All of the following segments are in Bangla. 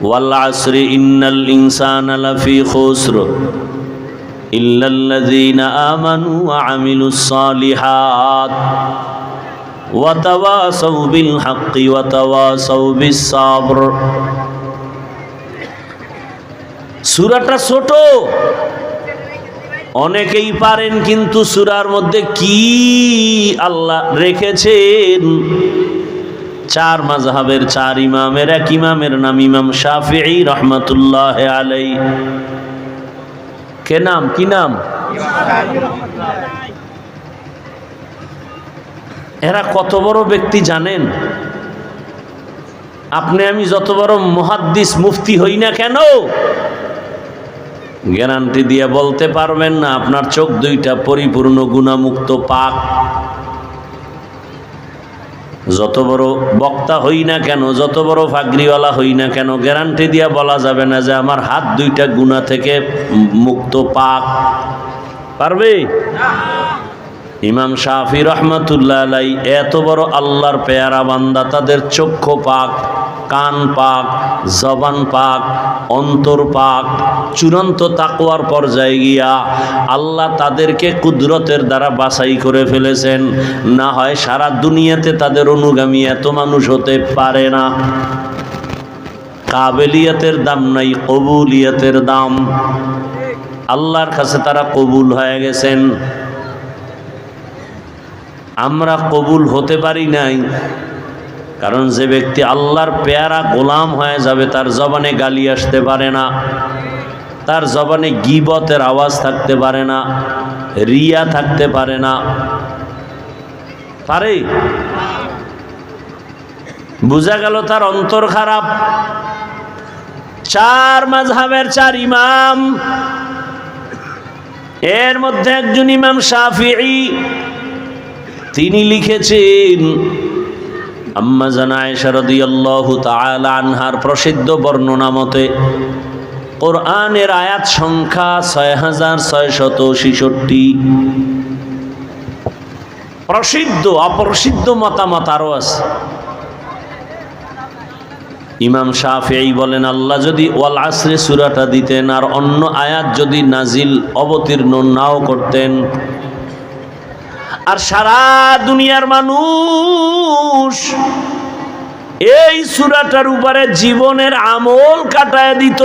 ওয়াল আসরি ইন্নাল ইনসানা লাফি খুসর ইল্লাল্লাযীনা আমানু ওয়া আমিলুস সালিহাত ওয়া তাওয়াসাউ বিল হাক্কি ওয়া তাওয়াসাউ বিস সাবর। সূরাটা ছোট, অনেকেই পারেন, কিন্তু সূরার মধ্যে কি আল্লাহ রেখেছেন। চার মাযহাবের চার ইমামের এক ইমামের নাম ইমাম শাফিঈ রাহমাতুল্লাহ আলাইহি। কে নাম? কি নাম? এরা কত বড় ব্যক্তি জানেন? আপনি আমি যত বড় মুহাদ্দিস মুফতি হই না কেন, গ্যারান্টি দিয়ে বলতে পারবেন না আপনার চোখ দুইটা পরিপূর্ণ গুনাহমুক্ত পাক। যত বড় বক্তা হই না কেন, যত বড় ফাগরিওয়ালা হই না কেন, গ্যারান্টি দিয়ে বলা যাবে না যে আমার হাত দুইটা গুনাহ থেকে মুক্ত পাক। পারবে? ইমাম শাফি রহমাতুল্লাহ আলাইহি এত বড় আল্লাহর পেয়ারা বান্দা, তাদের চক্ষু পাক, কান পাক, জবান পাক, অন্তর পাক, চূড়ান্ত তাকওয়ার পর্যায়ে গিয়া আল্লাহ তাদেরকে কুদরতের দ্বারা বাছাই করে ফেলেছেন। না হয় সারা দুনিয়াতে তাদের অনুগামী এত মানুষ হতে পারে না। কাবেলিয়াতের দাম নাই, কবুলিয়াতের দাম। আল্লাহর কাছে তারা কবুল হয়ে গেছেন, আমরা কবুল হতে পারি নাই। কারণ যে ব্যক্তি আল্লাহর পেয়ারা গোলাম হয়ে যাবে, তার জবানে গালি আসতে পারে না, তার জবানে গীবতের আওয়াজ থাকতে পারে না, রিয়া থাকতে পারে না। পারে? বুঝা গেল তার অন্তর খারাপ। চার মাযহাবের চার ইমাম, এর মধ্যে একজন ইমাম শাফিঈ, তিনি লিখেছেন আম্মা জানা আয়েশা রাদিয়াল্লাহু তাআলা আনহার প্রসিদ্ধ বর্ণনা মতে কোরআনের আয়াত সংখ্যা ৬৬৬৬। প্রসিদ্ধ, অপ্রসিদ্ধ মতামত আরো আছে। ইমাম শাফিঈ বলেন, আল্লাহ যদি ওয়াল আসরে সূরাটা দিতেন আর অন্য আয়াত যদি নাজিল অবতীর্ণ নাও করতেন, আর সারা দুনিয়ার মানুষ এই সূরাটার উপরে জীবনের আমল কাটায় দিত,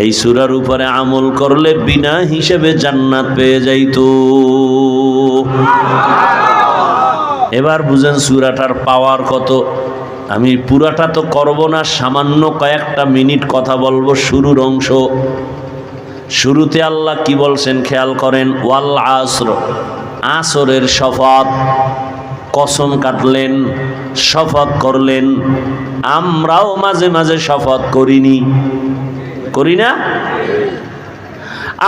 এই সূরার উপরে আমল করলে বিনা হিসেবে জান্নাত পেয়ে যাইত। এবার বুঝেন সূরাটার পাওয়ার কত। আমি পুরাটা তো করব না, সামান্য কয়েকটা মিনিট কথা বলবো শুরুর অংশ। শুরুতে আল্লাহ কি বলছেন খেয়াল করেন, ওয়াল আসর, আসরের শপথ, কসম কাটলেন, শপথ করলেন। আমরাও মাঝে মাঝে শপথ করিনি, করি না?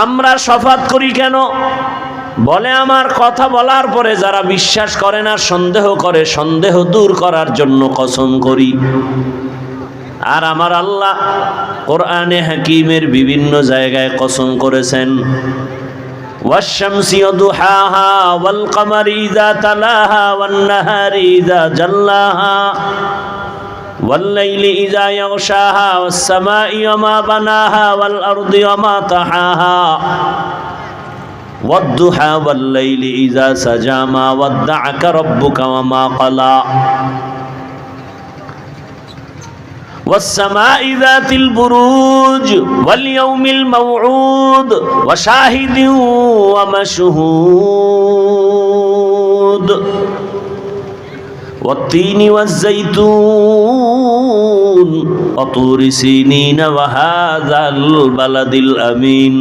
আমরা শপথ করি কেন? বলে আমার কথা বলার পরে যারা বিশ্বাস করে না, সন্দেহ করে, সন্দেহ দূর করার জন্য কসম করি। আর আমার আল্লাহ কোরআনে হাকিমের বিভিন্ন জায়গায় কসম করেছেন, ওয়াশ-শামসি ওয়াদুহাহা ওয়াল কমারি ইযা তালাহা ওয়ান নাহারি ইযা জাল্লাহা ওয়াল লাইলি ইযা ইয়াগশাহা ওয়াস সামাই ওয়া মা বানাহা ওয়াল আরদি ওয়া মা তাহাহা ওয়াদ-দুহা ওয়াল লাইলি ইযা সাজা মা ওয়াদ্দাআকা রাব্বুকা ওয়া মা ক্বালা والسماء ذات البروج واليوم الموعود وشاهد ومشهود والتين والزيتون وطور سينين وهذا البلد الأمين।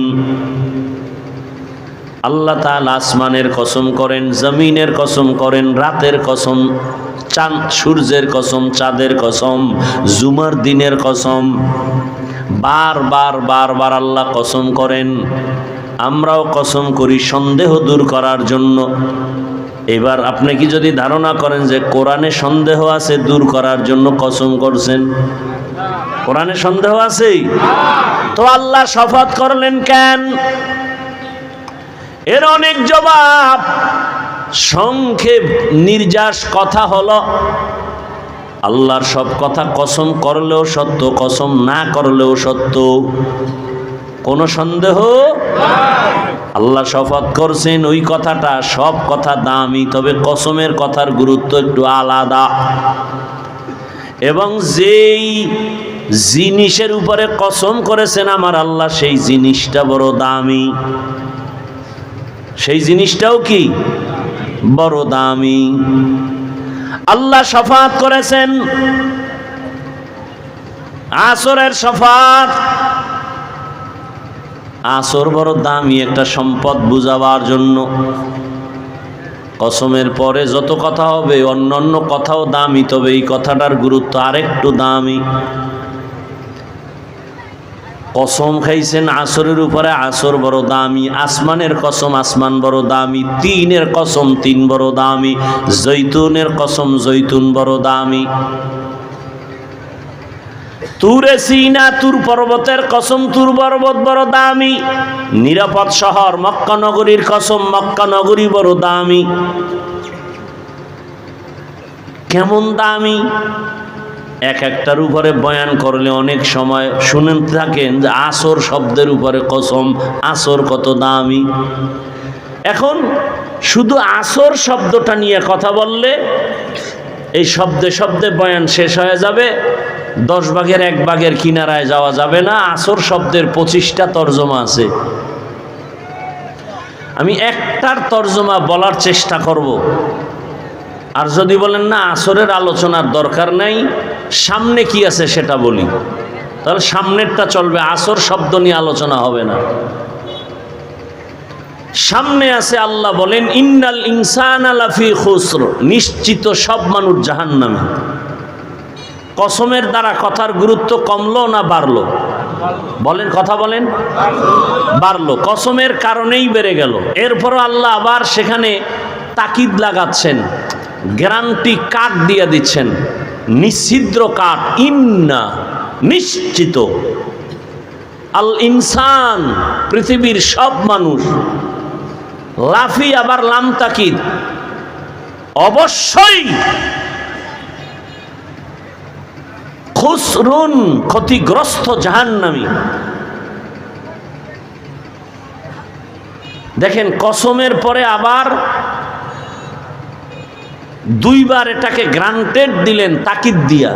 আল্লাহ তাআলা আসমানের কসম করেন, জমিনের কসম করেন, রাতের কসম, চাঁদ সূর্যের কসম, চাঁদের কসম, জুমার দিনের কসম, বারবার বারবার আল্লাহ কসম করেন। আমরাও কসম করি সন্দেহ দূর করার জন্য। এবার আপনি কি যদি ধারণা করেন যে কোরআনে সন্দেহ আছে, দূর করার জন্য কসম করছেন? কোরআনে সন্দেহ আছে তো আল্লাহ শপথ করলেন কেন? এর অনেক জবাব। সংক্ষেপ নির্যাস কথা হলো আল্লাহর সব কথা কসম করলেও সত্য, কসম না করলেও সত্য, কোনো সন্দেহ। আল্লাহ শপথ করছেন ওই কথাটা, সব কথা দামি, তবে কসমের কথার গুরুত্ব একটু আলাদা। এবং যেই জিনিসের উপরে কসম করেছেন আমার আল্লাহ, সেই জিনিসটা বড় দামি, সেই জিনিসটাও কি বড় দামি। আল্লাহ শফাত করেছেন আসরের শফাত। আসর বড় দামি একটা সম্পদ বুঝাবার জন্য। কসমের পরে যত কথা হবে অন্যান্য কথাও দামি, তবে এই কথাটার গুরুত্ব আরেকটু দামি। কসম খাইছেন আসরের উপরে, আসর বড় দামি। আসমানের কসম, আসমান বড় দামি। তিনের কসম, তিন বড় দামি। জৈতুনের কসম, জৈতুন বড় দামি। তুরে সিনা, তুর পর্বতের কসম, তুর পর্বত বড় দামি। নিরাপদ শহর মক্কা নগরীর কসম, মক্কা নগরী বড় দামি। কেমন দামি! এক একটার উপরে বয়ান করলে অনেক সময় শুনেন থাকেন যে আসর শব্দের উপরে কসম, আসর কত দামি। এখন শুধু আসর শব্দটা নিয়ে কথা বললে এই শব্দে শব্দে বয়ান শেষ হয়ে যাবে, 10 ভাগের 1 ভাগের কিনারায় যাওয়া যাবে না। আসর শব্দের 25টা তর্জমা আছে। আমি একটার তর্জমা বলার চেষ্টা করব। আর যদি বলেন না আসরের আলোচনার দরকার নাই, সামনে কি আছে সেটা বলি, তাহলে সামনেরটা চলবে, আসর শব্দ নিয়ে আলোচনা হবে না। সামনে আছে আল্লাহ বলেন ইন্নাল ইনসানা লাফি খুসর, নিশ্চিত সব মানুষ জাহান্নামে। কসমের দ্বারা কথার গুরুত্ব কমলো না বাড়লো? বলেন, কথা বলেন। বাড়লো, কসমের কারণেই বেড়ে গেল। এরপরও আল্লাহ আবার সেখানে তাকিদ লাগাচ্ছেন, গ্যারান্টি কার্ড দিয়ে দিচ্ছেন, নিশ্চিদ্র কার্ড। ইন্না, নিশ্চিত, আল ইনসান, পৃথিবীর সব মানুষ, লাফি আবার লাম তাকিদ, অবশ্যই, খুসরুন, ক্ষতিগ্রস্ত, জাহান্নামী। দেখেন কসমের পরে আবার দুইবার এটাকে গ্রান্টেড দিলেন তাকিদ দিয়া,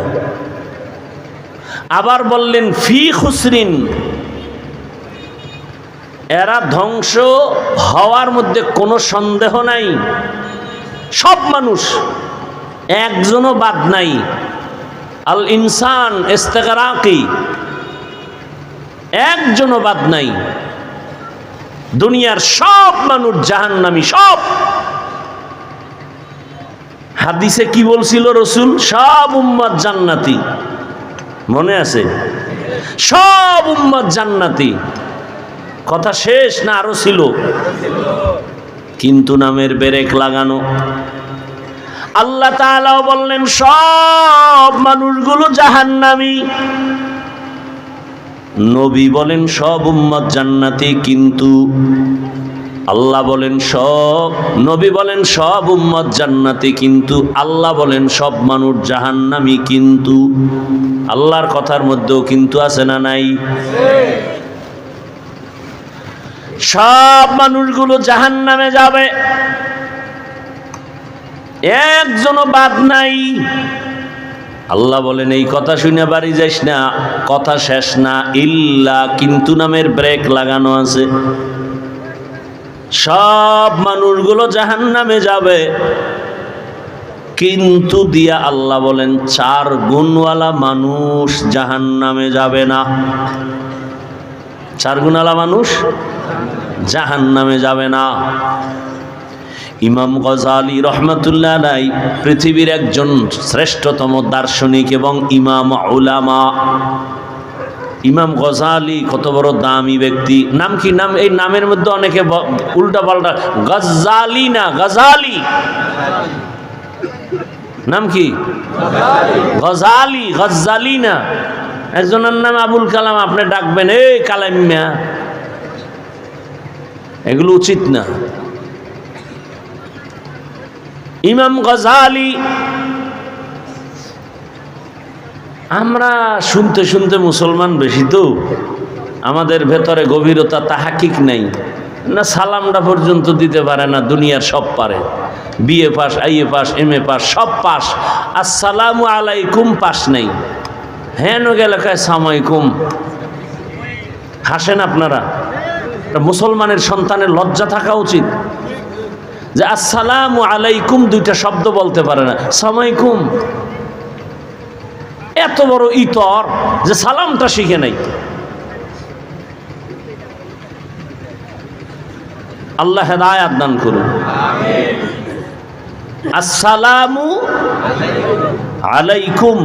আবার বললেন ফি খুসরিন, এরা ধ্বংস হওয়ার মধ্যে কোনো সন্দেহ নাই। সব মানুষ, একজনও বাদ নাই। আল ইনসান ইস্তেগরাকি, একজনও বাদ নাই। দুনিয়ার সব মানুষ জাহান্নামী, সব। হাদিসে কি বলছিল রসুল? সব উম্মত জান্নাতি, মনে আছে? সব উম্মত জান্নাতি। কথা শেষ না আরো ছিল? কিন্তু নামের ব্রেক লাগানো। আল্লাহ তাআলাও বললেন সব মানুষগুলো জাহান্নামী। নবী বলেন সব উম্মত জান্নাতি, কিন্তু আল্লাহ বলেন সব, নবী বলেন সব উম্মত জান্নাতি, কিন্তু আল্লাহ বলেন সব মানুষ জাহান্নামী। কিন্তু আল্লাহর কথার মধ্যেও কিন্তু আছে না নাই? সব মানুষগুলো জাহান্নামে যাবে, একজনও বাদ নাই। আল্লাহ বলেন এই কথা শুনে বাড়ি যাস না, কথা শেষ না। ইল্লা, কিন্তু নামের ব্রেক লাগানো আছে। সব মানুষগুলো জাহান্নামে যাবে, কিন্তু দিয়া আল্লাহ বলেন 4 গুণওয়ালা মানুষ জাহান্নামে যাবে না। 4 গুণওয়ালা মানুষ জাহান্নামে যাবে না। ইমাম গজালি রহমতুল্লাহ আলাইহি পৃথিবীর একজন শ্রেষ্ঠতম দার্শনিক এবং ইমাম উলামা। ইমাম গজালি কত বড় দামি ব্যক্তি। নাম কি? নাম, এই নামের মধ্যে অনেকে উল্টা পাল্টা, গজালি না গজালি, নাম কি? গজালি, গজালি না। একজনের নাম আবুল কালাম, আপনি ডাকবেন এই কালাম মিয়া, এগুলো উচিত না। ইমাম গজালি আমরা শুনতে শুনতে মুসলমান বেশি তো, আমাদের ভেতরে গভীরতা তাহাকিক নেই না, সালামটা পর্যন্ত দিতে পারে না। দুনিয়ার সব পারে, BA pass, IA pass, MA pass, সব পাস, আসসালামু আলাইকুম পাস নেই। হেন গেলে কয় সালামালাইকুম। হাসেন আপনারা। মুসলমানের সন্তানের লজ্জা থাকা উচিত যে আসসালামু আলাইকুম দুইটা শব্দ বলতে পারে না, সালামালাইকুম। এত বড় ইতর যে সালামটা শিখে নাই। আল্লাহ হেদায়েত দান করুন। আসসালামু আলাইকুম।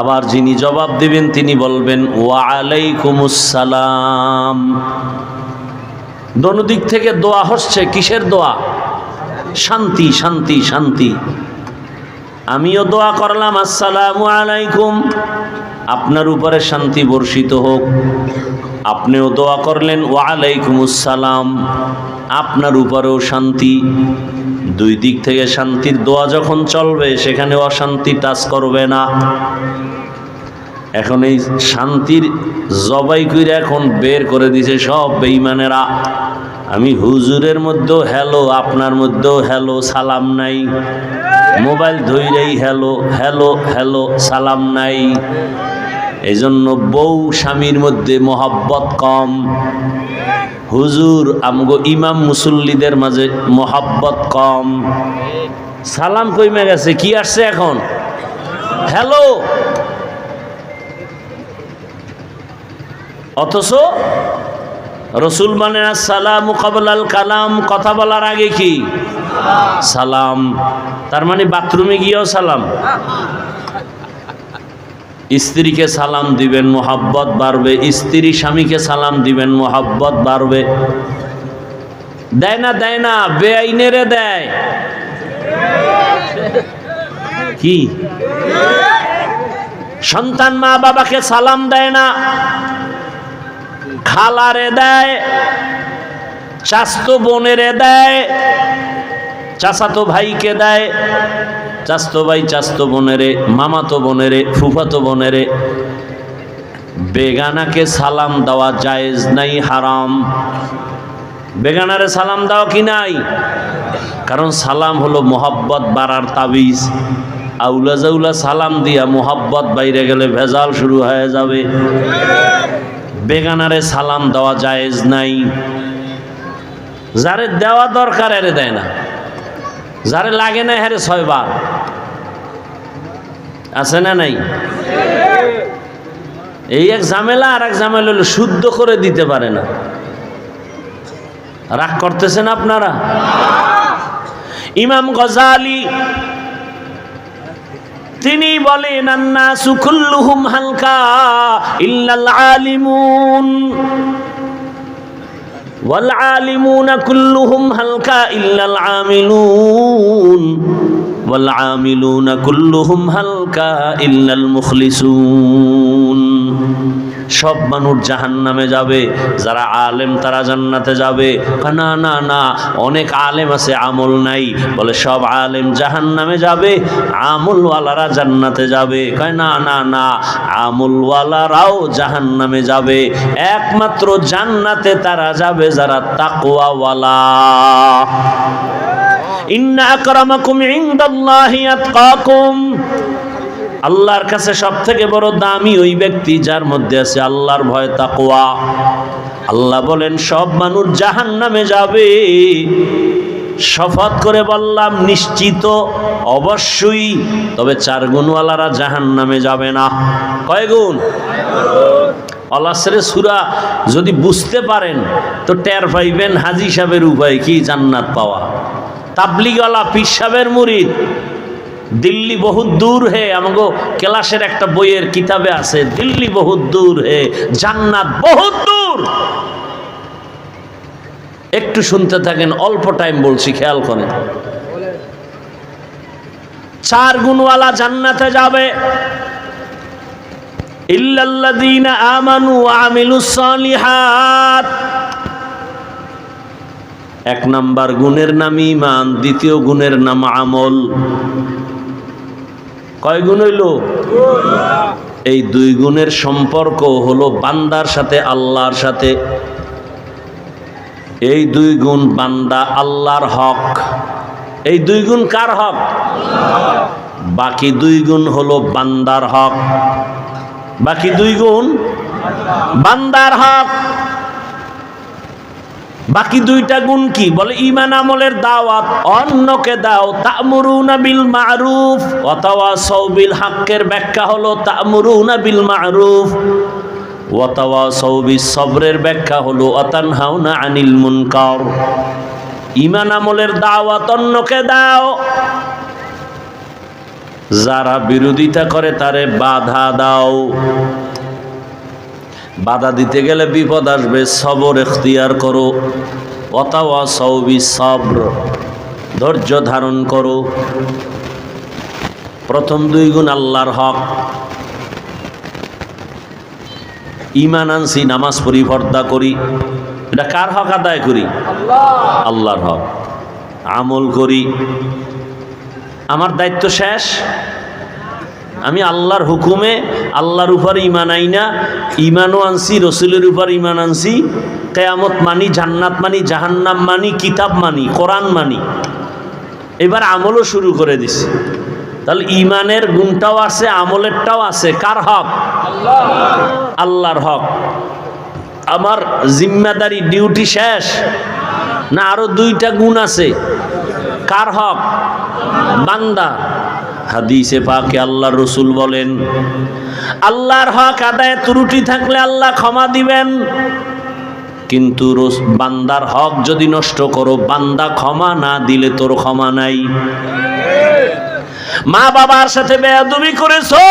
আবার যিনি জবাব দিবেন তিনি বলবেন ওয়া আলাইকুমুস সালাম। দোনো দিক থেকে দোয়া হচ্ছে। কিসের দোয়া? শান্তি, শান্তি, শান্তি। আমিও দোয়া করলাম আসসালামু আলাইকুম, আপনার উপরে শান্তি বর্ষিত হোক। আপনিও দোয়া করলেন ওয়া আলাইকুমুস সালাম, আপনার উপরেও শান্তি। দুই দিক থেকে শান্তির দোয়া যখন চলবে সেখানে অশান্তি টাচ করবে না। এখন এই শান্তির জবাই করে এখন বের করে দিছে সব বেঈমানেরা। আমি হুজুরের মধ্যেও হ্যালো, আপনার মধ্যেও হ্যালো, সালাম নাই। মোবাইল ধইরেই হ্যালো হ্যালো হ্যালো, সালাম নাই। এই জন্য বউ স্বামীর মধ্যে মহব্বত কম। হুজুর আমগো ইমাম মুসল্লিদের মাঝে মহব্বত কম। সালাম কইমে গেছে, কি আসছে এখন? হ্যালো। অথচ রসুল মানে আসসালামু ক্বাবলাল কালাম, কথা বলার আগে কি সালাম। তার মানে বাথরুমে গিয়েও সালাম। স্ত্রীকে সালাম দিবেন, মোহাব্বত বাড়বে। স্ত্রী স্বামীকে সালাম দিবেন, মোহাব্বত বাড়বে। দেয় না, দেয় না, বেআইনেরে দেয়। কি সন্তান মা বাবাকে সালাম দেয় না, খালারে দেয়, চাচতো বোনেরে দেয়, চাচাতো ভাইকে দেয়, চাচতো ভাই চাচতো বোনেরে, মামাতো বোনেরে, ফুফাতো বোনেরে। বেগানাকে সালাম দেওয়া জায়েজ নাই, হারাম। বেগানারে সালাম দেওয়া কি নাই? কারণ সালাম হলো মোহাব্বত বাড়ার তাবিজ। আউলা জাউলা সালাম দিয়া মোহাব্বত বাইরে গেলে ভেজাল শুরু হয়ে যাবে। বেগানারে সালাম দেওয়া জায়েজ নাই। যারে দেওয়া দরকার এরে দেয় না, যারে লাগে না হেরে 6 বার। আছে না নাই? এই এক ঝামেলা। আর এক ঝামেলা হলো শুদ্ধ করে দিতে পারে না। রাগ করতেছেন আপনারা? ইমাম গজালি তিনি বলেন আন্নাসু কুল্লুহুম হালকা ইল্লাল আলিমুন ওয়াল আলিমুনা কুল্লুহুম হালকা ইল্লাল আমিলুন ওয়াল আমিলুনা কুল্লুহুম হালকা ইল্লাল মুখলিসুন। সব মানুষ জাহান্নামে যাবে, যারা আলেম তারা জান্নাতে যাবে। না না না, অনেক আলেম আছে আমল নাই। বলে সব আলেম জাহান্নামে যাবে, আমলওয়ালারা জান্নাতে যাবে। কয় না না না, আমলওয়ালারাও জাহান্নামে যাবে। একমাত্র জান্নাতে তারা যাবে যারা তাকওয়াওয়ালা। ইন্না আকরামাকুম ইনদাল্লাহি আতকাকুম। আল্লাহর কাছে সব থেকে বড় দামি ওই ব্যক্তি যার মধ্যে আছে আল্লাহর ভয়, তাকওয়া। আল্লাহ বলেন সব মানুষ জাহান্নামে যাবে। শপথ করে বললাম নিশ্চিত, অবশ্যই। তবে 4 গুণওয়ালারা জাহান্নামে যাবে না। কয় গুণ? আল-আসরে সূরা যদি বুঝতে পারেন তো টের পাইবেন হাজী সাহেবের উপায় কি জান্নাত পাওয়া। তাবলীগওয়ালা পীর সাহেবের মুরিদ, দিল্লি বহুত দূর হে। আমাগো ক্লাসের একটা বইয়ের কিতাবে আছে, দিল্লি বহুত দূর হে, জান্নাত বহুত দূর। একটু শুনতে থাকেন, অল্প টাইম বলছি, খেয়াল করেন। 4 গুণওয়ালা জান্নাতে যাবে। ইল্লাল্লাযীনা আমানু ওয়া আমিলুস সালিহাত। 1 নাম্বার গুণের নাম ঈমান, দ্বিতীয় গুণের নাম আমল। কয় গুণ হইল? এই 2 গুণের সম্পর্ক হলো বান্দার সাথে, আল্লাহর সাথে। এই 2 গুণ বান্দা আল্লাহর হক। এই 2 গুণ কার হক? বাকি 2 গুণ হলো বান্দার হক। বাকি 2 গুণ বান্দার হক। বাকি 2টা গুণ কি? বলে ঈমান আমলের দাওয়াত, অন্যকে দাও। তা'মুরুনা বিল মা'রুফ ওয়া তাওয়াসাউ বিল হকের ব্যাখ্যা হলো তা'মুরুনা বিল মা'রুফ ওয়া তাওয়াসাউ বিস সবরের ব্যাখ্যা হলো ওয়া তানহাউনা আনিল মুনকার। ঈমান আমলের দাওয়াত অন্যকে দাও, যারা বিরোধিতা করে তারে বাধা দাও। বাধা দিতে গেলে বিপদ আসবে, সবর এখতিয়ার করো। ওয়া তাওয়াসাউ বিস সবর, ধৈর্য ধারণ করো। প্রথম 2 গুণ আল্লাহর হক। ঈমান আনছি, নামাজ পড়ি, পর্দা করি, এটা কার হক আদায় করি? আল্লাহর হক। আমল করি, আমার দায়িত্ব শেষ। আমি আল্লাহর হুকুমে আল্লাহর উপর ঈমান আইনা, ঈমানও আনছি, রসুলের উপর ঈমান আনছি, কিয়ামত মানি, জান্নাত মানি, জাহান্নাম মানি, কিতাব মানি, কোরআন মানি। এবার আমলও শুরু করে দিছি। তাহলে ঈমানের গুণটাও আছে, আমলেরটাও আছে। কার হক? আল্লাহর হক। আমার জিম্মাদারি, ডিউটি শেষ না আরো 2টা গুণ আছে? কার হক? বান্দা। হাদিসে পাকে আল্লাহর রাসূল বলেন, আল্লাহর হক আদায়ে ত্রুটি থাকলে আল্লাহ ক্ষমা দিবেন, কিন্তু বান্দার হক যদি নষ্ট করো, বান্দা ক্ষমা না দিলে তোর ক্ষমা নাই। মা বাবার সাথে বেয়াদবি করেছো,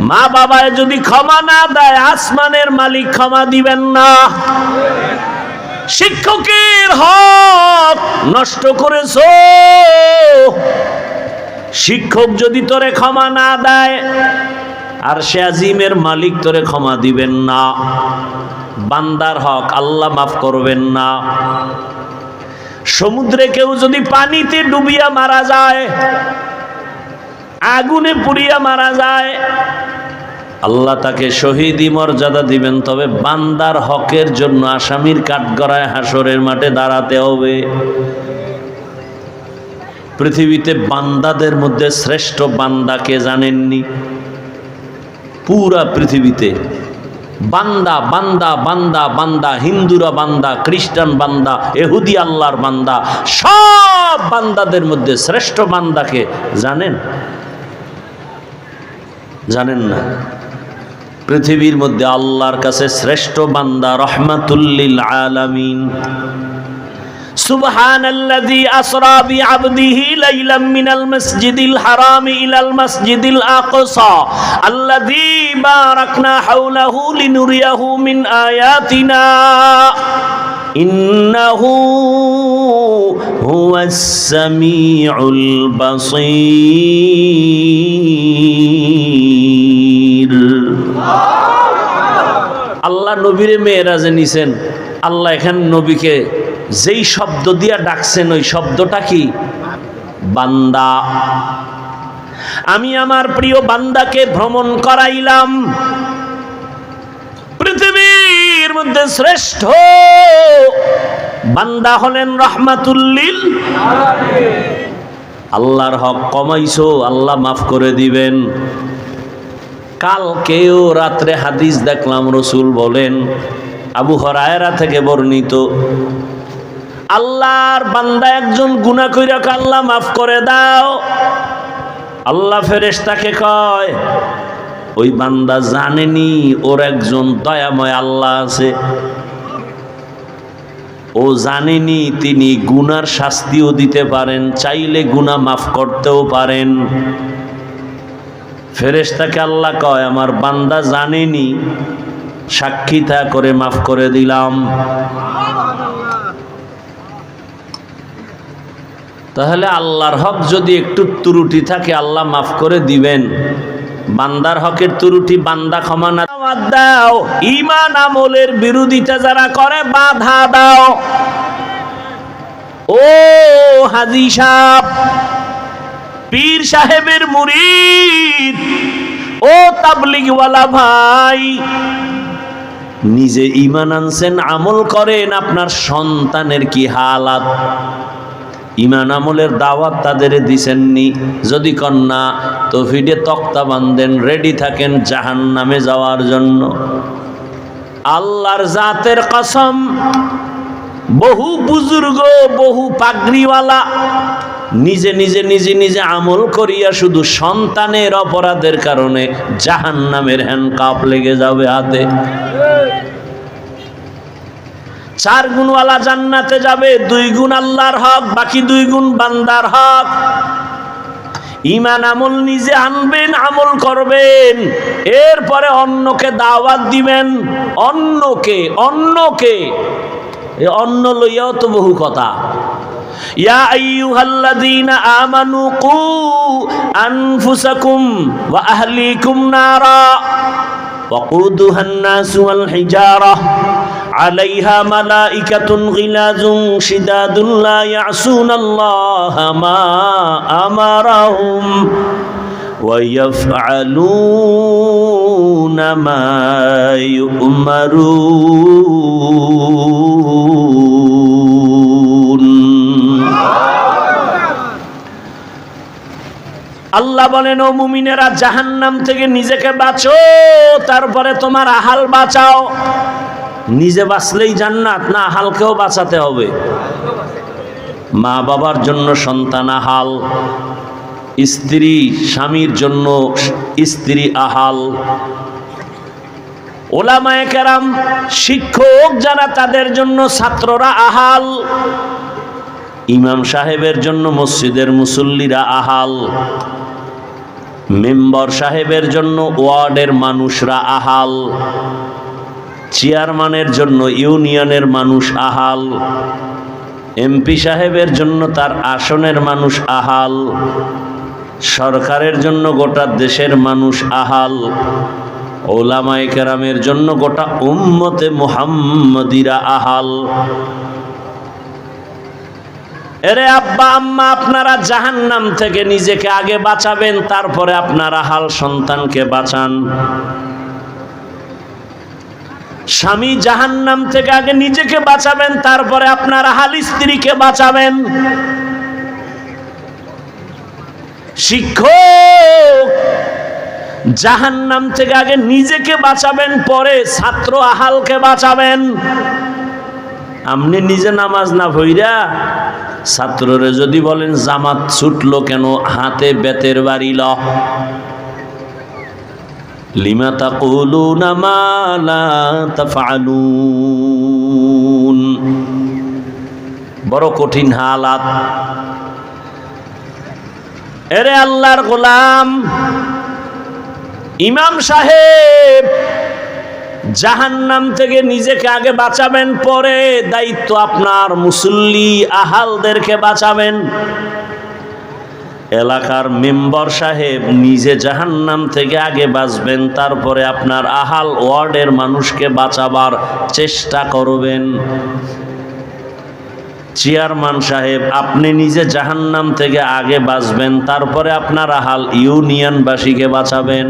মা বাবায় যদি ক্ষমা না দেয়, আসমানের মালিক ক্ষমা দিবেন না। শিক্ষকের হক নষ্ট করেছো, শিক্ষক যদি তোরে ক্ষমা না দেয়, আর সে আজিমের মালিক তোরে ক্ষমা দিবেন না। বান্দার হক আল্লাহ মাফ করবেন না। সমুদ্রে কেউ যদি পানিতে ডুবিয়া মারা যায়, আগুনে পুড়িয়া মারা যায়, আল্লাহ তাকে শহীদি মর্যাদা দিবেন। তবে বান্দার হকের জন্য আসামির কাঠগড়ায় হাসরের মাঠে দাঁড়াতে হবে। পৃথিবীতে বান্দাদের মধ্যে শ্রেষ্ঠ বান্দা কে জানেননি? পুরা পৃথিবীতে বান্দা বান্দা বান্দা বান্দা, হিন্দুরা বান্দা, খ্রিস্টান বান্দা, ইহুদি আল্লাহর বান্দা, সব বান্দাদের মধ্যে শ্রেষ্ঠ বান্দাকে জানেন? জানেন না? পৃথিবীর মধ্যে আল্লাহর কাছে শ্রেষ্ঠ বান্দা রহমাতুল লিল আলামিন। সুবহানাল্লাযী আসরা বিআবদিহি লাইলাম মিনাল মাসজিদিল হারাম ইলাল মাসজিদিল আকসা আল্লাযী বারাকনা হাওলাহু লিনুরিয়াহু মিন আয়াতিনা ইন্নাহু হুয়াস সামিউল বাসীর। আল্লাহ নবীরে মেরাজে নিছেন। আল্লাহ এখানে নবীকে যেই শব্দ দিয়া ডাকছেন, ওই শব্দটা কি? বান্দা। আমি আমার প্রিয় বান্দাকে ভ্রমণ করাইলাম। পৃথিবীর মধ্যে শ্রেষ্ঠ বান্দা হলেন রাহমাতুল লিল আলামিন। আল্লাহর হক কমাইছো, আল্লাহ মাফ করে দিবেন। কালকেও রাত্রে হাদিস দেখলাম, রাসূল বলেন, আবু হুরায়রা থেকে বর্ণিত, আল্লাহর বান্দা একজন গুনাহ কইরা আল্লাহ মাফ করে দাও। আল্লাহ ফেরেশতাকে কয়, ওই বান্দা জানেনি ওর একজন দয়াময় আল্লাহ আছে। ও জানেনি তিনি গুনার শাস্তিও দিতে পারেন, চাইলে গুনাহ মাফ করতেও পারেন। ফেরেশতাকে আল্লাহ কয়, আমার বান্দা জানেনি, সাক্ষী তা করে মাফ করে দিলাম। তাহলে আল্লাহর হক যদি একটু ত্রুটি থাকে, আল্লাহ মাফ করে দিবেন। বান্দার হকের ত্রুটি বান্দা ক্ষমা না দাও। ঈমান আমলের বিরোধিতা যারা করে, বাধা দাও। ও হাজী সাহেব, পীর সাহেবের মুরিদ, ও তাবলীগওয়ালা ভাই, নিজে ঈমান আনছেন, আমল করেন, আপনার সন্তানের কি হালাত? ঈমান আমলের দাওয়াত তাদের দিছেননি? যদি কন্যা তৌহিদে তক্তা বাঁধেন, রেডি থাকেন জাহান্নামে যাওয়ার জন্য। আল্লাহর জাতের কসম, বহু বুজুর্গ, বহু পাগড়িওয়ালা নিজে নিজে নিজে নিজে আমল করিয়া শুধু সন্তানের অপরাধের কারণে জাহান্নামের হ্যান্ডকাপ লেগে যাবে হাতে। 4 গুণওয়ালা জান্নাতে যাবে, 2 গুণ আল্লাহর হক, বাকি 2 গুণ বান্দার হক। ঈমান আমল নিজে আনবেন, আমল করবেন, এরপরে অন্যকে দাওয়াত দিবেন। অন্যকে এই অন্য লইয়াও তো বহু কথা। ইয়া আইয়ুহাল্লাযীনা আমানু কু আনফুসাকুম ওয়া আহলিকুম নারা ওয়াকুদুহান নাসু ওয়াল হিজারাহ আলাইহা মালাইকাতুন গিলাযুন শিদাদুন লা ইয়াসুনাল্লাহা মা আমারাহুম ওয়া ইয়াফআলুনা মা ইউমারুন। আল্লাহ বলেন, ও মুমিনেরা, জাহান্নাম থেকে নিজেকে বাঁচো, তারপরে তোমার আহাল বাঁচাও। নিজে বাঁচলেই জান্নাত না, আহালকেও বাঁচাতে হবে। মা বাবার জন্য সন্তান আহাল, স্ত্রী স্বামীর জন্য স্ত্রী আহাল, ওলামায়ে কেরাম শিক্ষক যারা তাদের জন্য ছাত্ররা আহাল, ইমাম সাহেবের জন্য মসজিদের মুসল্লিরা আহাল, মেম্বার সাহেবের জন্য ওয়ার্ডের মানুষরা আহাল, চেয়ারম্যানের জন্য ইউনিয়নের মানুষ আহাল, এমপি সাহেবের জন্য তার আসনের মানুষ আহাল, সরকারের জন্য গোটা দেশের মানুষ আহাল, ওলামায়ে কেরামের জন্য গোটা উম্মতে মুহাম্মদীরা আহাল। এরে আব্বা আম্মা, আপনারা জাহান্নাম থেকে নিজেকে আগে বাঁচাবেন, তারপরে আপনার আহাল সন্তানকে বাঁচান। স্বামী জাহান্নাম থেকে আগে নিজেকে বাঁচাবেন, তারপরে আপনার আহাল স্ত্রীকে বাঁচাবেন। শিক্ষক জাহান্নাম থেকে আগে নিজেকে বাঁচাবেন, পরে ছাত্র আহালকে বাঁচাবেন। আপনি নিজে নামাজ না পড়া ছাত্ররে যদি বলেন জামাত ছুটলো কেন, হাতে বেতের বাড়ি ল, লিমা তাকুলুনা মা লা তাফআলুন, বড় কঠিন হালাত। এরে আল্লাহর গোলাম, ইমাম সাহেব জাহান্নাম থেকে নিজেকে আগে বাঁচাবেন, পরে দায়িত্ব আপনার মুসল্লি আহালদেরকে বাঁচাবেন। এলাকার মেম্বার সাহেব নিজে জাহান্নাম থেকে আগে বাঁচবেন, তারপরে আপনার আহাল ওয়ার্ডের মানুষকে বাঁচাবার চেষ্টা করবেন। চেয়ারম্যান সাহেব আপনি নিজে জাহান্নাম থেকে আগে বাঁচবেন, তারপরে আপনার আহাল ইউনিয়নবাসীকে বাঁচাবেন।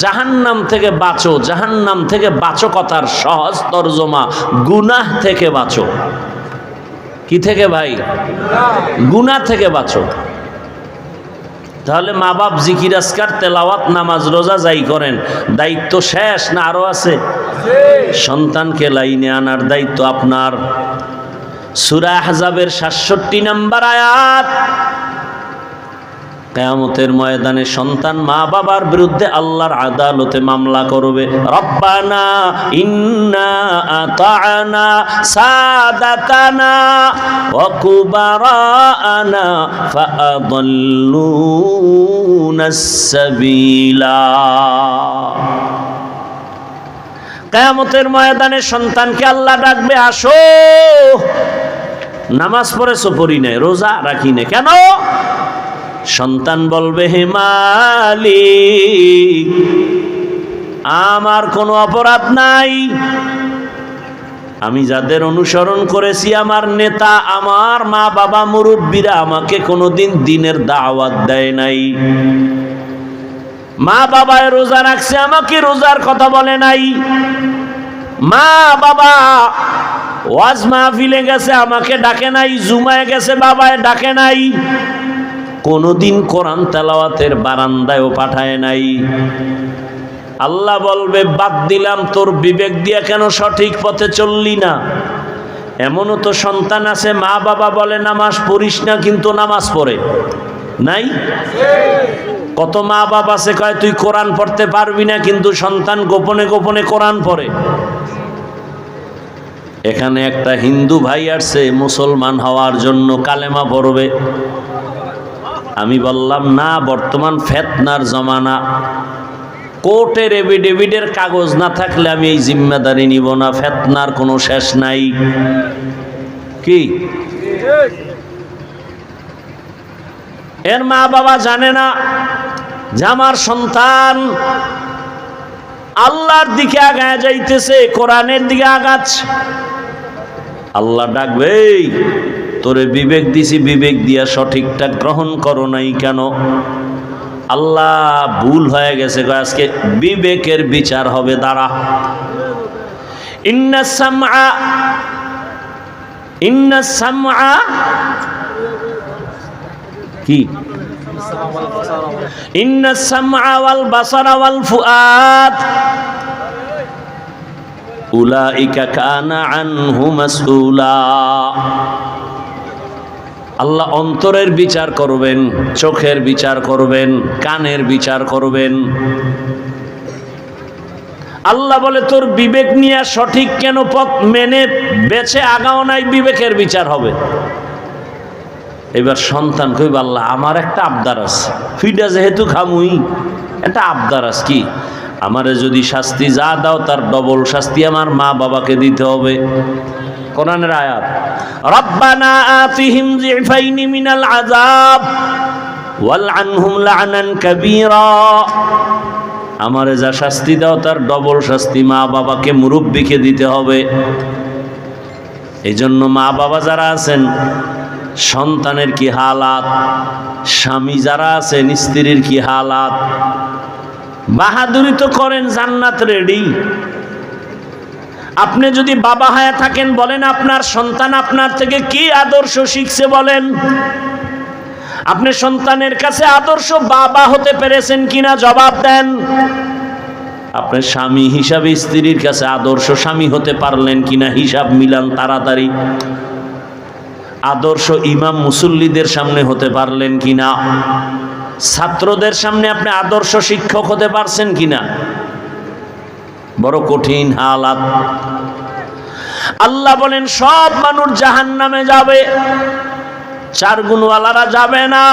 জাহান্নাম থেকে বাঁচো, জাহান্নাম থেকে বাঁচো কথার সহজ তরজমা গুনাহ থেকে বাঁচো। কি থেকে ভাই? গুনাহ থেকে বাঁচো। তাহলে মা বাপ জিকির আজকার তেলাওয়াত নামাজ রোজা যাই করেন, দায়িত্ব শেষ না আরো আছে? সন্তানকে লাইনে আনার দায়িত্ব আপনার। সূরা আহজাবের ৬৭ নম্বর আয়াত, কিয়ামতের ময়দানে সন্তান মা বাবার বিরুদ্ধে আল্লাহর আদালতে মামলা করবে। রব্বানা ইন্না আতা'না সাদাতানা ওয়া কুবারানা ফাআদাল্লুনাস সাবিলা। কিয়ামতের ময়দানে সন্তানকে আল্লাহ ডাকবে, আসো। নামাজ পড়েছো? পড়ি নাই। রোজা রাখি নাই। কেন? সন্তান বলবে, হে মালিক, আমার কোনো অপরাধ নাই, আমি যাদের অনুসরণ করেছি, আমার নেতা, আমার মা বাবা মুরব্বীরা আমাকে কোনোদিন দ্বীনের দাওয়াত দেয় নাই। মা বাবায় রোজা রাখছে, আমাকে রোজার কথা বলে নাই। মা বাবা ওয়াজ মাহফিলে গেছে, আমাকে ডাকে নাই। জুমায় গেছে, বাবায় ডাকে নাই। কোনোদিন কোরআন তেলাওয়াতের বারান্দায়ও পাঠায় নাই। আল্লাহ বলবে, বাদ দিলাম, তোর বিবেক দিয়ে কেন সঠিক পথে চললি না? এমনও তো সন্তান আছে, মা বাবা বলে নামাজ পড়িস না, কিন্তু নামাজ পড়ে নাই। কত মা বাবা আছে কয় তুই কোরআন পড়তে পারবি না, কিন্তু সন্তান গোপনে গোপনে কোরআন পড়ে। এখানে একটা হিন্দু ভাই আসছে মুসলমান হওয়ার জন্য, কালেমা পড়বে। আমি বললাম না, বর্তমান ফিতনার জমানা, কোর্টের এফিডেভিটের কাগজ না থাকলে আমি এই জিম্মেদারি নিব না। ফিতনার কোনো শেষ নাই। কি এর মা বাবা জানে না যে আমার সন্তান আল্লাহর দিকে আগায় যাইতেছে, কোরআনের দিকে আগাচ্ছে। আল্লাহ ডাকবে, তোরে বিবেক দিছি, বিবেক দিয়া সঠিকটা গ্রহণ করো নাই কেন? আল্লাহ ভুল হয়ে গেছে, আজকে বিবেকের বিচার হবে। দাঁড়া, ইন্নাস সামআ কি? ইন্নাস সামআ ওয়াল বাসারা ওয়াল ফুআদ উলাইকা কানা আনহু মাসউলা। আল্লাহ অন্তরের বিচার করবেন, চোখের বিচার করবেন, কানের বিচার করবেন। আল্লাহ বলে, তোর বিবেক নিয়ে সঠিক কেন পথ মেনে বেছে আগাও নাই, বিবেকের বিচার হবে। এবার সন্তান কইব, আল্লাহ আমার একটা আবদার আছে, ফিডা যেহেতু খামুই, একটা আবদার আছে। কি? আমারে যদি শাস্তি যা দাও তার ডবল শাস্তি আমার মা বাবাকে দিতে হবে। কোরআনের আয়াত, রব্বানা আতিহিম যিফাইনি মিনাল আযাব ওয়ালআনহুম লা'নান কাবীরা। আমারে যা শাস্তি দাও তার ডবল শাস্তি মা বাবাকে, মুরব্বিকে দিতে হবে। এইজন্য মা বাবা যারা আছেন, সন্তানের কি হালাত, স্বামী যারা আছেন, স্ত্রীর কি হালাত। বাহাদুরি তো করেন, জান্নাত রেডি। আপনি যদি বাবা হয়ে থাকেন, বলেন আপনার সন্তান আপনার থেকে কি আদর্শ শিখছে বলেন। আপনি সন্তানের কাছে আদর্শ বাবা হতে পেরেছেন কিনা জবাব দেন। আপনি স্বামী হিসাবে স্ত্রীর কাছে আদর্শ স্বামী হতে পারলেন কিনা হিসাব মিলান তাড়াতাড়ি। আদর্শ ইমাম মুসল্লিদের সামনে হতে পারলেন কিনা, ছাত্রদের সামনে আপনি আদর্শ শিক্ষক হতে পারছেন কিনা। বড় কঠিন হালাত। আল্লাহ বলেন, সব মানুষ জাহান্নামে যাবে, 4 গুণওয়ালারা যাবে না।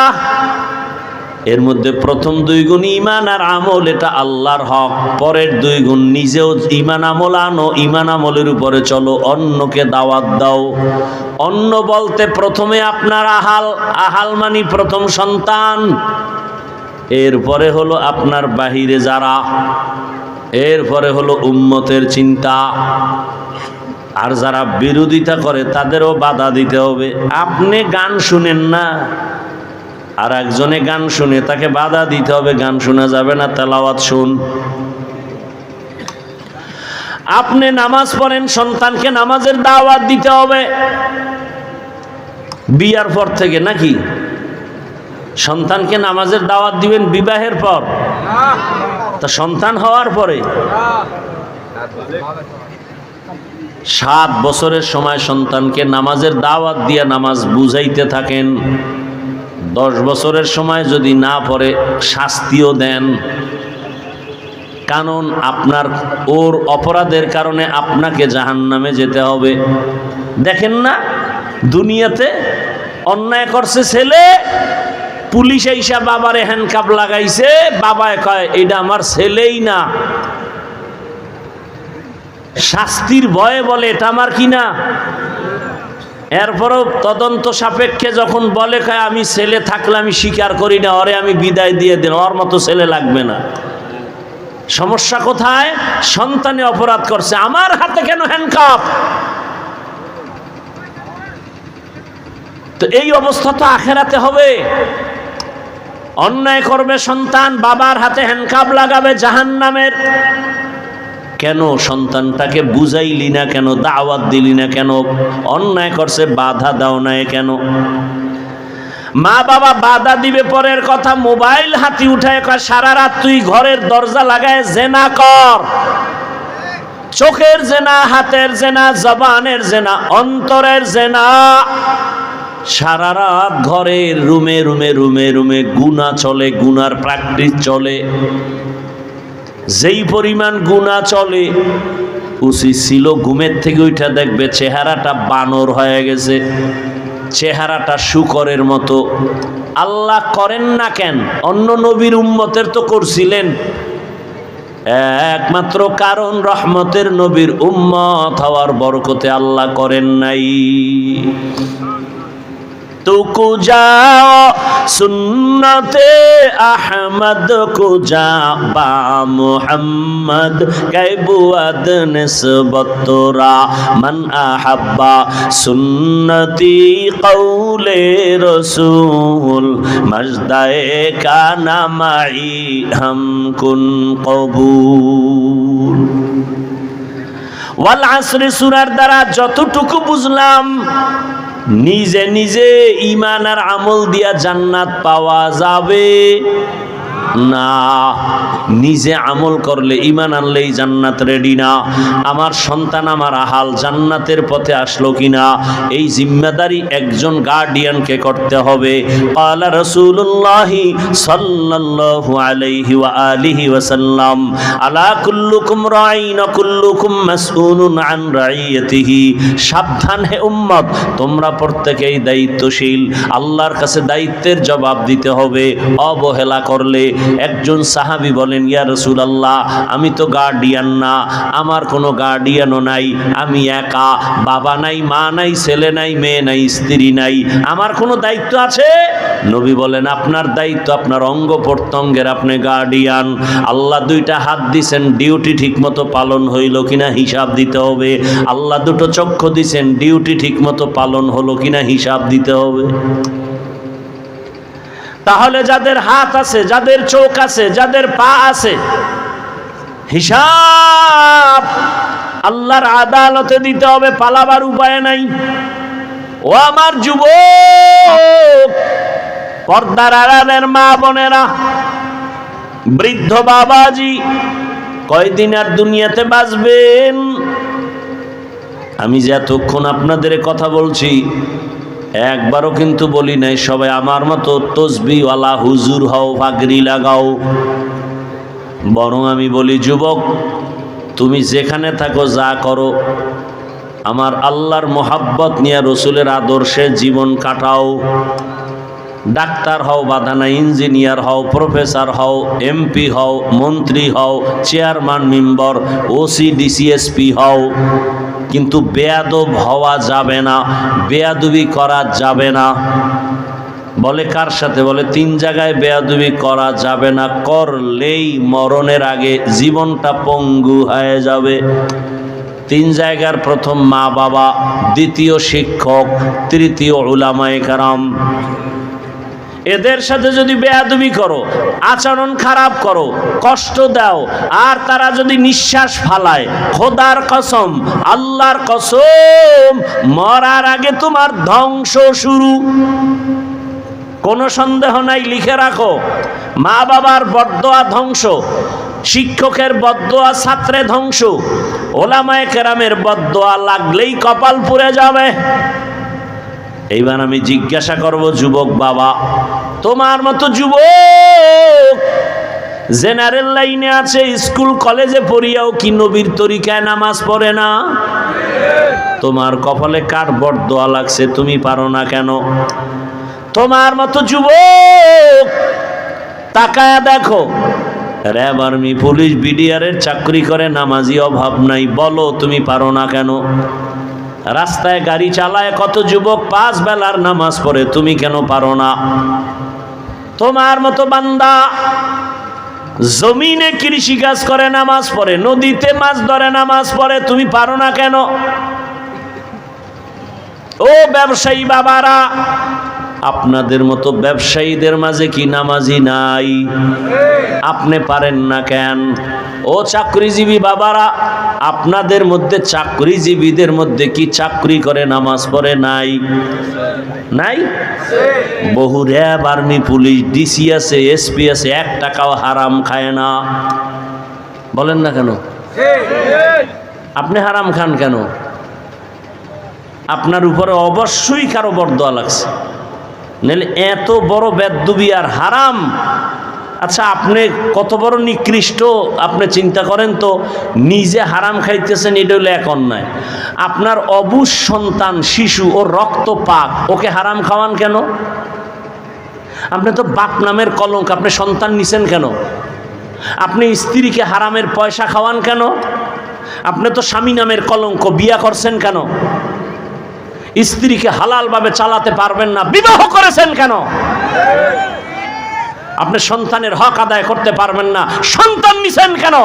এর মধ্যে প্রথম 2 গুণ ঈমান আর আমল, এটা আল্লাহর হক। পরের 2 গুণ নিজেও ঈমান আমল আনো, ঈমান আমলের উপরে চলো, অন্যকে দাওয়াত দাও। অন্য বলতে প্রথমে আপনার আহাল মানি প্রথম সন্তান, এরপরে হলো আপনার বাহিরে যারা, এরপরে হলো উম্মতের চিন্তা। আর যারা বিরোধিতা করে তাদেরও বাধা দিতে হবে। আপনি গান শুনেন না, আর একজনে গান শুনে, তাকে বাধা দিতে হবে, গান শোনা যাবে না, তেলাওয়াত শুন। আপনি নামাজ পড়েন, সন্তানকে নামাজের দাওয়াত দিতে হবে। বিয়ার পর থেকে নাকি? সন্তানকে নামাজের দাওয়াত দিবেন বিবাহের পর? তা সন্তান হওয়ার পরে 7 বছরের সময় সন্তানকে নামাজের দাওয়াত দিয়ে নামাজ বুঝাইতে থাকেন। 10 বছরের সময় যদি না পড়ে শাস্তিও দেন। কারণ আপনার ওর অপরাধের কারণে আপনাকে জাহান্নামে যেতে হবে। দেখেন না, দুনিয়াতে অন্যায় করছে ছেলে, পুলিশ আইসা বাবারে হ্যান্ডকাপ লাগাইছে, বাবায় কয় এটা আমার ছেলেই না, শাস্তির ভয়ে বলে এটা আমার কি না। এরপরও তদন্ত সাপেক্ষে যখন বলে কয় আমি ছেলে থাকলে আমি স্বীকার করি না, ওরে আমি বিদায় দিয়ে দিন, ওর মতো ছেলে লাগবে না। সমস্যা কোথায়? সন্তানে অপরাধ করছে, আমার হাতে কেন হ্যান্ডকাপ? তো এই অবস্থা তো আখেরাতে হবে। অন্যায় করবে সন্তান, বাবার হাতে হ্যান্ডকাপ লাগাবে জাহান্নামের। কেন সন্তানটাকে বুঝাইলি না কেন, দাওয়াত দিলি না কেন? অন্যায় করছে বাধা দাও না কেন? মা বাবা বাধা দিবে পরের কথা, মোবাইল হাতি উঠায় কয় সারা রাত তুই ঘরের দরজা লাগায় জেনা কর। চোখের জেনা, হাতের জেনা, জবানের জেনা, অন্তরের জেনা। সারা রাত ঘরের রুমে রুমে রুমে রুমে গুনাহ চলে, গুনার প্র্যাকটিস চলে। যেই পরিমাণ গুনাহ চলে, উচিত ছিল ঘুমের থেকে উঠা দেখবে চেহারাটা বানর হয়ে গেছে, চেহারাটা শুকরের মতো। আল্লাহ করেন না কেন? অন্য নবীর উম্মতের তো করছিলেন। একমাত্র কারণ রহমতের নবীর উম্মত হওয়ার বরকতে আল্লাহ করেন নাই। तुको जाओ सुन्नते अहमद को जा बा मुहम्मद कैबुअद निस्बत तोरा मन अहब्बा सुन्नती कौले रसूल मजदाए का नामाई हम कुन कबूल। ওয়াল আসরি সূরার দ্বারা যতটুকু বুঝলাম, নিজে নিজে ঈমান আর আমল দিয়া জান্নাত পাওয়া যাবে না। নিজে আমল করলে, ঈমান আনলেই জান্নাত রেডি না। আমার সন্তান, আমার আহাল জান্নাতের পথে আসলো কিনা, এই জিম্মেদারি একজন গার্ডিয়ানকে করতে হবে। ক্বালা রাসূলুল্লাহ সাল্লাল্লাহু আলাইহি ওয়া আলিহি ওয়াসাল্লাম আলা কুল্লুকুম রাঈন ওয়া কুল্লুকুম মাসউলুন আন রাইয়াতিহি। সাবধান হে উম্মত, তোমরা প্রত্যেকেই দায়িত্বশীল, আল্লাহর কাছে দায়িত্বের জবাব দিতে হবে। অবহেলা করলে, একজন সাহাবী বলেন, ইয়া রাসূলুল্লাহ, আমি তো গার্ডিয়ান না, আমার কোনো গার্ডিয়ানও নাই, আমি একা, বাবা নাই, মা নাই, ছেলে নাই, মেয়ে নাই, স্ত্রী নাই, আমার কোনো দায়িত্ব আছে? নবী বলেন, আপনার দায়িত্ব আপনার অঙ্গ প্রত্যঙ্গের, আপনি গার্ডিয়ান। আল্লাহ দুইটা হাত দিছেন, ডিউটি ঠিকমতো পালন হইল কিনা হিসাব দিতে হবে। আল্লাহ দুটো চক্ষু দিছেন, ডিউটি ঠিকমতো পালন হলো কিনা হিসাব দিতে হবে। তাহলে যাদের হাত আছে, যাদের চোখ আছে, যাদের পা আছে, হিসাব আল্লাহর আদালতে দিতে হবে, পালাবার উপায় নাই। ও আমার যুবক, পর্দার আড়ালের মা বোনেরা, বৃদ্ধ বাবাজি, কয়দিন আর দুনিয়াতে বাঁচবেন? আমি যে এতক্ষণ আপনাদের কথা বলছি, একবারও কিন্তু বলি নাই সবাই আমার মতো তসবিহওয়ালা হুজুর হও, পাগড়ি লাগাও। বরং আমি বলি, যুবক, তুমি যেখানে থাকো, যা করো, আমার আল্লাহর মোহাব্বত নিয়ে, রসুলের আদর্শে জীবন কাটাও। ডাক্তার হও, বাধা নাই, ইঞ্জিনিয়ার হও, প্রফেসর হও, এমপি হও, মন্ত্রী হও, চেয়ারম্যান, মেম্বার, ওসি, ডিসিএসপি হও, কিন্তু বেয়াদব হওয়া যাবে না, বেয়াদবি করা যাবে না। বলে কার সাথে? বলে 3 জায়গায় বেয়াদবি করা যাবে না, করলেই মরণের আগে জীবনটা পঙ্গু হয়ে যাবে। 3 জায়গার, প্রথম মা বাবা, দ্বিতীয় শিক্ষক, তৃতীয় উলামায়ে কেরাম। এদের সাথে যদি বেয়াদবি করো, আচরণ খারাপ করো, কষ্ট দাও, আর তারা যদি নিঃশ্বাস ফালায়, খোদার কসম, আল্লাহর কসম, মরার আগে তোমার ধ্বংস শুরু। কোনো সন্দেহ নাই, লিখে রাখো। মা বাবার বদদোয়া ধ্বংস, শিক্ষকের বদদোয়া ছাত্রে ধ্বংস, ওলামায়ে কেরামের বদদোয়া লাগলেই কপাল পুড়ে যাবে। এইবার আমি জিজ্ঞাসা করব, যুবক বাবা, তোমার মতো যুবক জেনারেল লাইনে আছে, স্কুল কলেজে পড়িয়াও কি নবীর তরিকায় নামাজ পড়ে না? তোমার কপালে কার বদদোয়া লাগছে, তুমি পারো না কেন? তোমার মতো যুবক তাকায়া দেখো, র্যাব, আর্মি, পুলিশ, বিডিআরের চাকরি করে, নামাজি অভাব নাই, বলো তুমি পারো না কেন? রাস্তায় গাড়ি চালায় কত যুবক 5 বেলার নামাজ পড়ে, তুমি কেন পারো না? তোমার মতো বান্দা জমিনে কৃষি কাজ করে, নামাজ পড়ে, নদীতে মাছ ধরে, নামাজ পড়ে, তুমি পারো না কেন? ও ব্যবসায়ী বাবারা, আপনাদের মতো ব্যবসায়ীদের মাঝে কি নামাজি নাই? আপনি পারেন না কেন? ও চাকরিজীবী বাবারা, আপনাদের মধ্যে চাকরিজীবীদের মধ্যে কি চাকরি করে নামাজ পড়ে নাই? নাই? বহু র্যাব, আর্মি, পুলিশ, ডিসি আছে, এসপি আছে, 1 টাকাও হারাম খায় না। বলেন না কেন? আপনি হারাম খান কেন? আপনার উপরে অবশ্যই কারো বরদোয়া লাগছে, নাহলে এত বড় বেদ্যুবি আর হারাম। আচ্ছা, আপনি কত বড় নিকৃষ্ট আপনি চিন্তা করেন তো। নিজে হারাম খাইতেছেন, এটা হলো এক অন্যায়। আপনার অবুঝ সন্তান, শিশু, ওর রক্ত পাক, ওকে হারাম খাওয়ান কেন? আপনি তো বাপ নামের কলঙ্ক, আপনি সন্তান নিছেন কেন? আপনি স্ত্রীকে হারামের পয়সা খাওয়ান কেন? আপনি তো স্বামী নামের কলঙ্ক, বিয়া করছেন কেন? স্ত্রীকে হালালভাবে চালাতে পারবেন না, বিবাহ করেছেন কেন? আপনি সন্তানের হক আদায় করতে পারবেন না, সন্তান নিছেন কেন?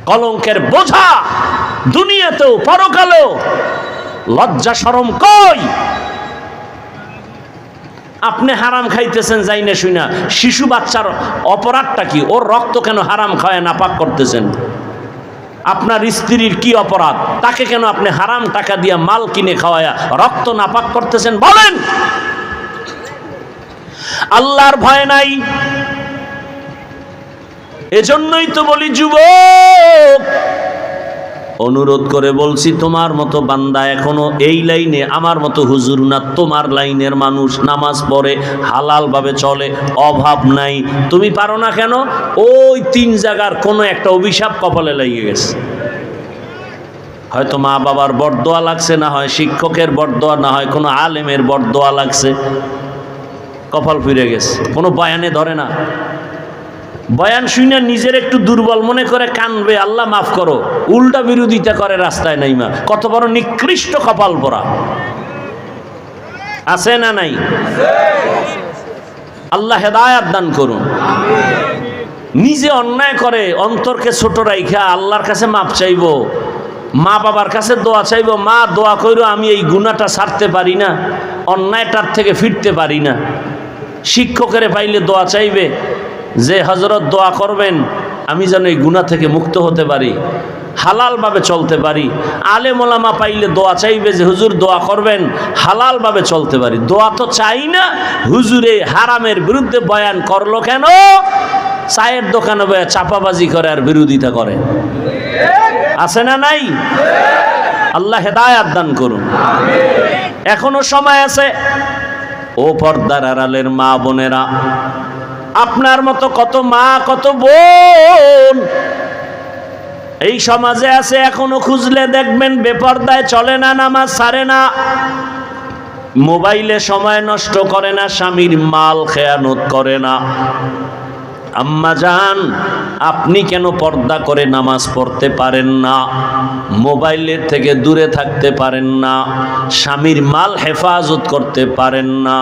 কলঙ্কের বোঝা দুনিয়াতেও পরকালেও। লজ্জা শরম কই? আপনি হারাম খাইতেছেন যাই না শুনা। শিশু বাচ্চার অপরাধটা কি? ওর রক্ত কেন হারাম খায় নাপাক করতেছেন? আপনার স্ত্রীর কি অপরাধ? তাকে কেন আপনি হারাম টাকা দিয়ে মাল কিনে খাওয়ায়া রক্ত নাপাক করতেছেন? বলেন। আল্লাহর ভয় নাই। এজন্যই তো বলি, যুবক, অনুরোধ করে বলছি, তোমার মতো বান্দা এখনো এই লাইনে, আমার মতো হুজুর না, তোমার লাইনের মানুষ নামাজ পড়ে, হালাল ভাবে চলে, অভাব নাই। তুমি পারো না কেন? ওই 3 জায়গার কোনো একটা অভিশাপ কপালে লেগে গেছে। হয়তো মা বাবার বরদোয়া লাগছে, না হয় শিক্ষকের বরদোয়া, না হয় কোনো আলেমের বরদোয়া লাগছে, কপাল ফিরে গেছে। কোনো বয়ানে ধরে না। বয়ান শুনে নিজের একটু দুর্বল মনে করে কানবে, আল্লাহ মাফ করো, উল্টা বিরোধিতা করে রাস্তায় নাইমা। কত বড় নিকৃষ্ট কপাল পরা। আছে না নাই? আল্লাহ হেদায়াত দান করুন। নিজে অন্যায় করে অন্তরকে ছোট রাইখা আল্লাহর কাছে মাপ চাইবো, মা বাবার কাছে দোয়া চাইবো, মা দোয়া কইরো আমি এই গুনাহটা ছাড়তে পারি না, অন্যায়টার থেকে ফিরতে পারি না। শিক্ষকের পাইলে দোয়া চাইবে যে হযরত দোয়া করবেন আমি যেন এই গুনাহ থেকে মুক্ত হতে পারি, হালালভাবে চলতে পারি। আলেম ওলামা পাইলে দোয়া চাইবে যে হুজুর দোয়া করবেন হালালভাবে চলতে পারি। দোয়া তো চাই না, হুজুরে হারামের বিরুদ্ধে বয়ান করলো কেন? চায়ের দোকানে বয়ে চাপাবাজি করে আর বিরোধিতা করে। আছে না নাই? আল্লাহ হেদায়াত দান করুন। এখনো সময় আছে। ও পর্দার আড়ালের মা বোনেরা, আপনার মতো কত মা, কত বোন এই সমাজে আছে, এখনো খুঁজলে দেখবেন বেপর্দায় চলে না, নামাজ ছাড়ে না, মোবাইলে সময় নষ্ট করে না, স্বামীর মাল খেয়ানত করে না। আম্মা জান, আপনি কেন পর্দা করে নামাজ পড়তে পারেন না? মোবাইলের থেকে দূরে থাকতে পারেন না? স্বামীর মাল হেফাজত করতে পারেন না?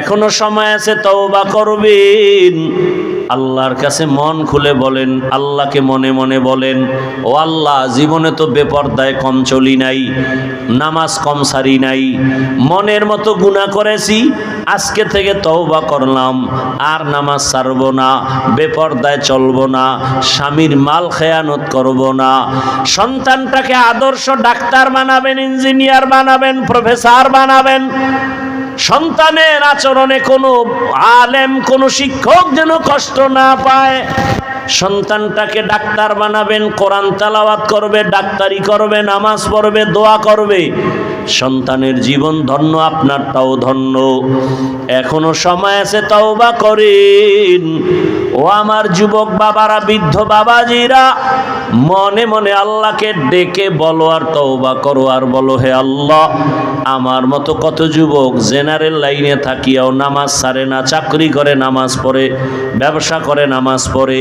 এখনো সময় আছে, তওবা করবেন। আল্লাহর কাছে মন খুলে বলেন, আল্লাহকে মনে মনে বলেন, ও আল্লাহ, জীবনে তো বেপর্দায় কম চলি নাই, নামাজ কম সারি নাই, মনের মতো গুনাহ করেছি, আজকে থেকে তওবা করলাম, আর নামাজ ছাড়ব না, বেপর্দায় চলব না, স্বামীর মাল খেয়ানত করব না। সন্তানটাকে আদর্শ ডাক্তার বানাবেন, ইঞ্জিনিয়ার বানাবেন, প্রফেসর বানাবেন। সন্তানের আচরণে কোনো আলেম, কোনো শিক্ষক যেন কষ্ট না পায়। সন্তানটাকে ডাক্তার বানাবেন, কোরআন তেলাওয়াত করবে, ডাক্তারি করবে, নামাজ পড়বে, দোয়া করবে। সন্তানের জীবন ধন্য, আপনারটাও ধন্য। এখনো সময় আছে, তওবা করেন। ও আমার যুবক বাবারা, বৃদ্ধ বাবাজিরা, মনে মনে আল্লাহকে ডেকে বলো আর তওবা করো, আর বলো, হে আল্লাহ, আমার মতো কত যুবক জেনারেল লাইনে থাকিয়াও নামাজ ছাড়ে না, চাকরি করে নামাজ পড়ে, ব্যবসা করে নামাজ পড়ে,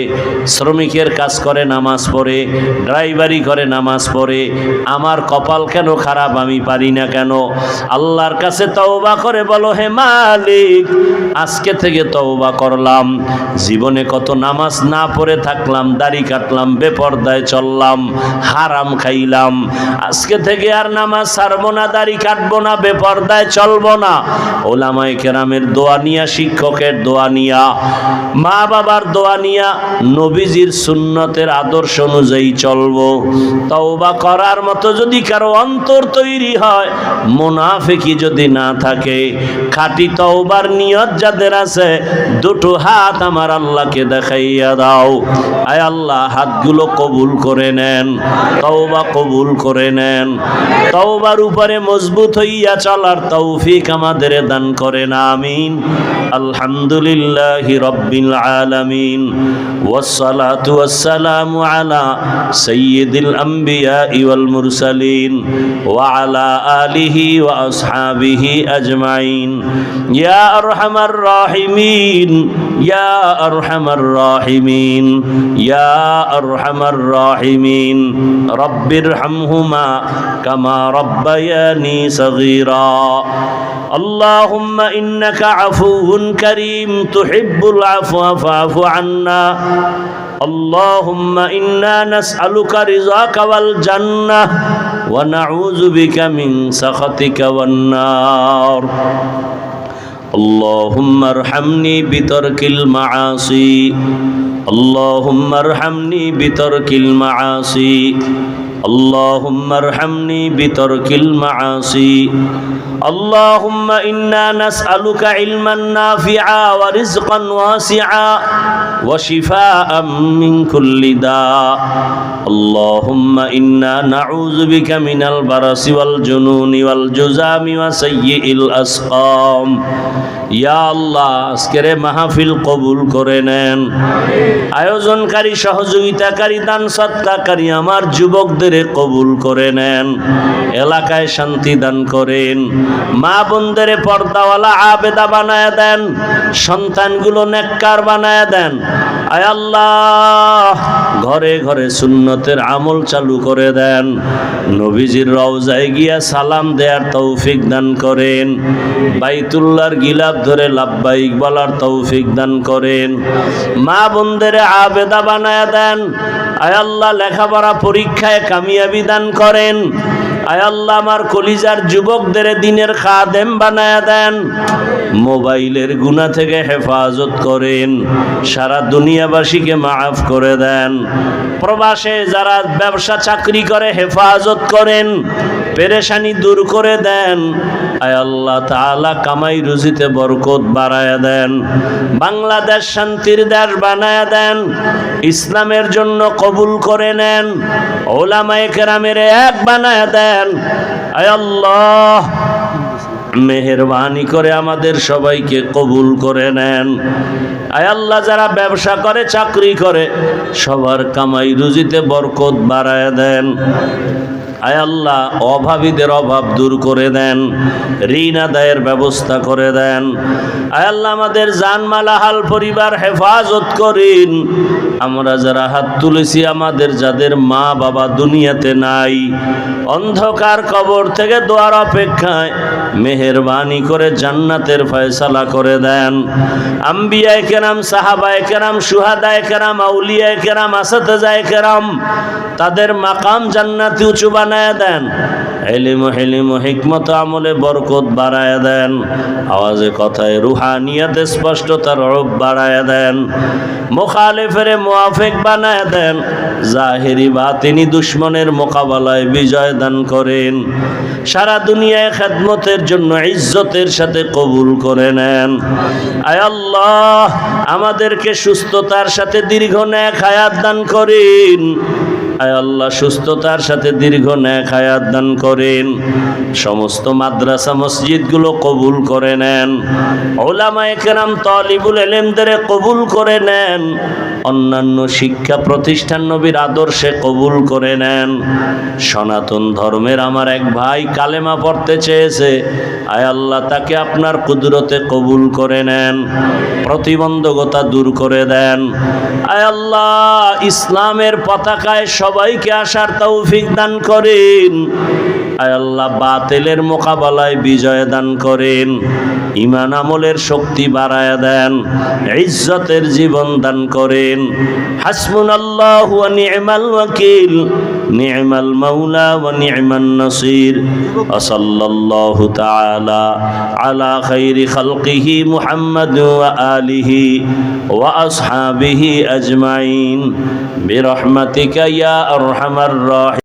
শ্রমিকের কাজ করে নামাজ পড়ে, ড্রাইভারি করে নামাজ পড়ে। আমার কপাল কেন খারাপ, আমি পারি না কেন, আল্লাহর কাছে তওবা করে বলো, হে মালিক আজকে থেকে তওবা করলাম, জীবনে কত নামাজ না পড়ে থাকলাম, দাড়ি কাটলাম, বেপরদায় চললাম, হারাম খাইলাম, আজকে থেকে আর নামাজ ছাড়বো না, দাড়ি কাটবো না, বেপরদায় চলবো না। ওলামায়ে কেরামের দোয়া নিয়া, শিক্ষকের দোয়া নিয়া, মা বাবার দোয়া নিয়া, নবীজির সুন্নতের আদর্শ অনুযায়ী চলবো। তওবা করার মতো যদি কারো অন্তর তৈরি হয়, মুনাফিকি যদি না থাকে, খাঁটি তওবার নিয়ত যাদের আছে, দুটো হাত আমার আল্লাহকে দেখাইয়া দাও। আয় আল্লাহ হাতগুলো কবুল করে নেন, তওবা কবুল করে নেন, তওবার উপরে মজবুত হইয়া চলার তৌফিক আমাদের দান করেন, আমিন। আলহামদুলিল্লাহি রাব্বিল আলামিন, ওয়াসসালাতু ওয়াসসালামু আলা সাইয়্যিদিল আমবিয়া ওয়াল মুরসালিন ওয়া আলা আলিহি ওয়া আসহাবিহি আজমাইন। ইয়া আরহামার রাহিমিন, ইয়া আরহামার রাহিমিন, ইয়া আরহামার রাহিমিন, রব্বিরহামহুমা কামা রব্বায়ানি সগীরা। اللهم إنك عفو كريم تحب العفو فاعف عنا. اللهم إنا نسألك رضاك والجنة ونعوذ بك من سخطك والنار. اللهم ارحمني بترك المعاصي، اللهم ارحمني بترك المعاصي، اللهم ارحمني بترك المعاصي. اللهم إنا نسألك علما نافعا ورزقا واسعا وشفاء من كل داء. اللهم إنا نعوذ بك من البرص والجنون والجذام وسيء الأسقام. ইয়া আল্লাহ আজকের মাহফিল কবুল করে নেন। আয়োজনকারী, সহযোগিতাকারী, দান সদকাকারী আমার যুবকদের কবুল করে নেন, এলাকায় শান্তি দান করেন, মা বোনদের পর্দাওয়ালা আবেদা বানায় দেন, সন্তানগুলো নেককার বানায় দেন। আয় আল্লাহ ঘরে ঘরে সুন্নতের আমল চালু করে দেন, নবীজির রওজায় গিয়া সালাম দেয়ার তৌফিক দান করেন, বাইতুল্লাহর গিলাফ ধরে লাব্বাইক বলার তৌফিক দান করেন, মা বোনদের আবেদা বানায় দেন। আয় আল্লাহ লেখাপড়া পরীক্ষায় কামিয়াবি দান করেন। আয় আল্লাহ আমার কলিজার যুবকদের দিনের খাদেম বানায় দেন, মোবাইলের গুনাহ থেকে হেফাজত করেন, সারা দুনিয়াবাসীকে মাফ করে দেন, প্রবাসে যারা ব্যবসা চাকরি করে হেফাজত করেন, পেরেশানি দূর করে দেন। আয় আল্লাহ তাআলা কামাই রুজিতে বরকত বাড়ায়া দেন, বাংলাদেশ শান্তির দেশ বানায়া দেন, ইসলামের জন্য কবুল করে নেন, ওলামায়ে কেরামের এক বানায়া দেন। আয় আল্লাহ মেহেরবানি করে আমাদের সবাইকে কবুল করে নেন। আয় আল্লাহ যারা ব্যবসা করে, চাকরি করে, সবার কামাই রুজিতে বরকত বাড়ায়া দেন। আয় আল্লাহ অভাবীদের অভাব দূর করে দেন, ঋণ আদায়ের ব্যবস্থা করে দেন। আয় আল্লাহ আমাদের জানমাল হাল পরিবার হেফাজত করেন। আমরা যারা হাত তুলেছি, আমাদের যাদের মা বাবা দুনিয়াতে নাই, অন্ধকার কবর থেকে দোয়ার অপেক্ষায়, মেহেরবানি করে জান্নাতের ফয়সালা করে দেন। আম্বিয়ায়ে কেরাম, সাহাবায়ে কেরাম, শুহাদায়ে কেরাম, আউলিয়ায়ে কেরাম, আসাতেজায়ে কেরাম, তাদের মাকাম জান্নাতি উঁচু বানায় দেন। ইলম, হিলম, হিকমত, আমলে বরকত বাড়ায় দেন। আওয়াজে কথায় রুহানিয়াতে স্পষ্টতার রূপ বাড়ায় দেন। মুখালিফের মুআফিক বানায় দেন। জাহিরি বাতিনি দুশ্মনের মোকাবেলায় বিজয় দান করেন। সারা দুনিয়ায় খেদমতের জন্য ইজ্জতের সাথে কবুল করে নেন। আয় আল্লাহ আমাদেরকে সুস্থতার সাথে দীর্ঘ নেক হায়াত দান করেন। আয় আল্লাহ সুস্থতার সাথে দীর্ঘ নেক হায়াত দান করেন। সমস্ত মাদ্রাসা মসজিদগুলো কবুল করে নেন। উলামায়ে কেরাম, তালিবুল ইলমদের কবুল করে নেন। অন্যান্য শিক্ষা প্রতিষ্ঠান নবীর আদর্শে কবুল করে নেন। সনাতন ধর্মের আমার এক ভাই কালেমা পড়তে চেয়েছে, আয় আল্লাহ তাকে আপনার কুদরতে কবুল করে নেন, প্রতিবন্ধকতা দূর করে দেন। আয় আল্লাহ ইসলামের পতাকায় সবাইকে আসার তৌফিক দান করেন। আয় আল্লাহ বাতিলের মোকাবেলায় বিজয় দান করেন, ঈমান আমলের শক্তি বাড়ায়া দেন, ইজ্জতের জীবন দান করেন। হাসবুনাল্লাহু ওয়া নি'মাল ওয়াকিল, নি'মাল মাওলা ওয়া নি'মান নাসির। ওয়া সাল্লাল্লাহু তাআলা আলা খাইরি খালকিহি মুহাম্মাদ ওয়া আলিহি ওয়া আসহাবিহি আজমাইন বিরহমাতিকা ইয়া আরহামার রাহিমিন।